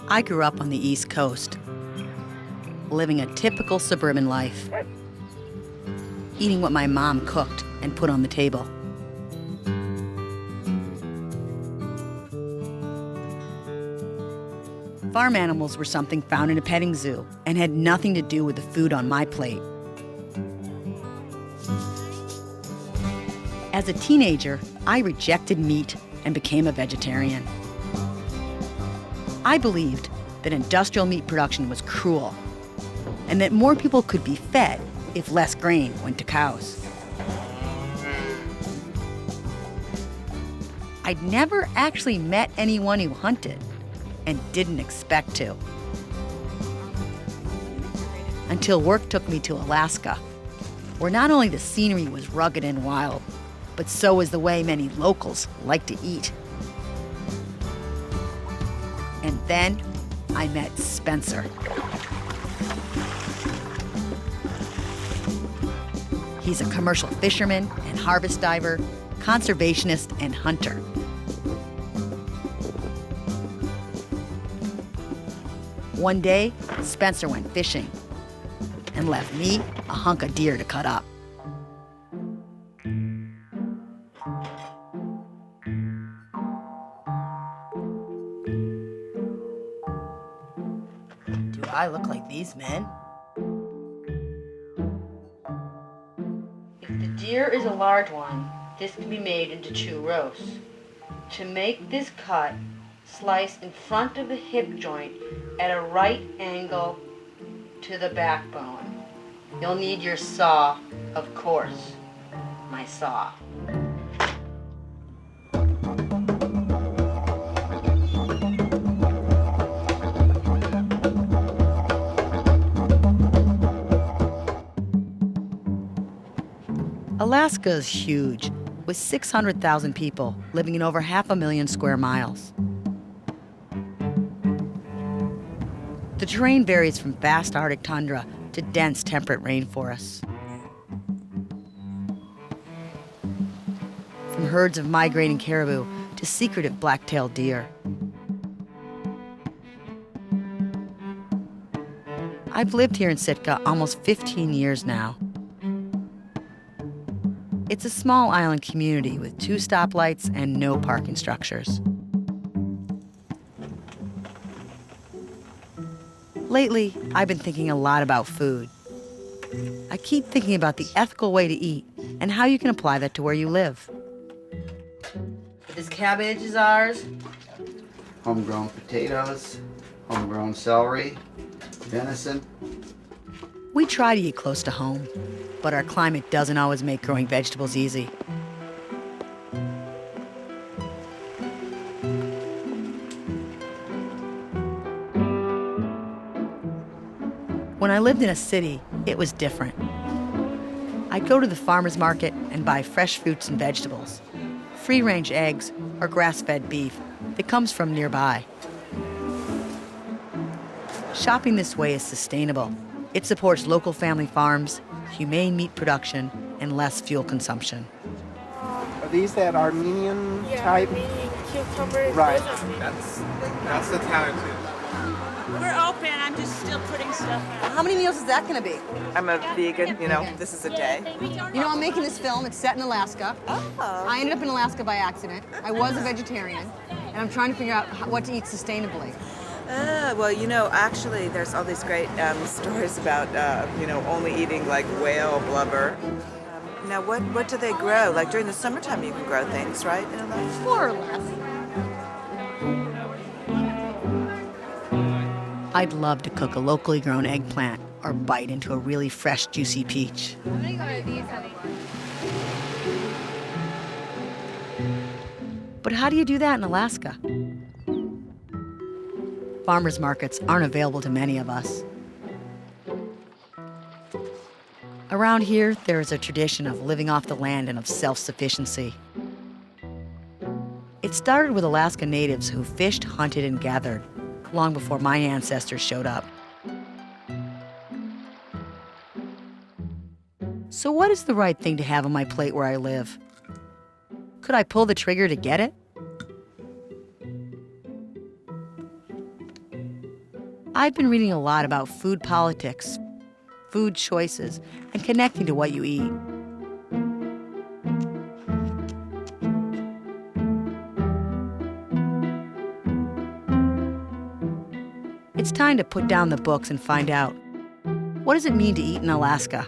I grew up on the East Coast, living a typical suburban life, eating what my mom cooked and put on the table. Farm animals were something found in a petting zoo and had nothing to do with the food on my plate. As a teenager, I rejected meat and became a vegetarian. I believed that industrial meat production was cruel and that more people could be fed if less grain went to cows. I'd never actually met anyone who hunted and didn't expect to. Until work took me to Alaska, where not only the scenery was rugged and wild, but so was the way many locals like to eat. And then I met Spencer. He's a commercial fisherman and harvest diver, conservationist and hunter. One day, Spencer went fishing and left me a hunk of deer to cut up. Do I look like these men? If the deer is a large one, this can be made into 2 roasts. To make this cut, slice in front of the hip joint at a right angle to the backbone. You'll need your saw, of course. My saw. Alaska is huge, with 600,000 people living in over 500,000 square miles. The terrain varies from vast Arctic tundra to dense temperate rainforests. From herds of migrating caribou to secretive black-tailed deer. I've lived here in Sitka almost 15 years now. It's a small island community with 2 stoplights and no parking structures. Lately, I've been thinking a lot about food. I keep thinking about the ethical way to eat and how you can apply that to where you live. This cabbage is ours. Homegrown potatoes, homegrown celery, venison. We try to eat close to home, but our climate doesn't always make growing vegetables easy. When I lived in a city, it was different. I'd go to the farmer's market and buy fresh fruits and vegetables, free-range eggs, or grass-fed beef that comes from nearby. Shopping this way is sustainable. It supports local family farms, humane meat production, and less fuel consumption. Are these that Armenian type? Armenian cucumber. Right. That's the talented. We're open. I'm just still putting stuff out. How many meals is that going to be? I'm a vegan, this is a day. You know, I'm making this film. It's set in Alaska. Oh. I ended up in Alaska by accident. I was a vegetarian, and I'm trying to figure out what to eat sustainably. Well, actually, there's all these great stories about, only eating like whale blubber. Now, what do they grow? Like during the summertime, you can grow things, right? In Alaska? More or less. I'd love to cook a locally grown eggplant or bite into a really fresh, juicy peach. I'm gonna go to these, honey. But how do you do that in Alaska? Farmers markets aren't available to many of us. Around here, there is a tradition of living off the land and of self-sufficiency. It started with Alaska natives who fished, hunted, and gathered long before my ancestors showed up. So what is the right thing to have on my plate where I live? Could I pull the trigger to get it? I've been reading a lot about food politics, food choices, and connecting to what you eat. It's time to put down the books and find out, what does it mean to eat in Alaska?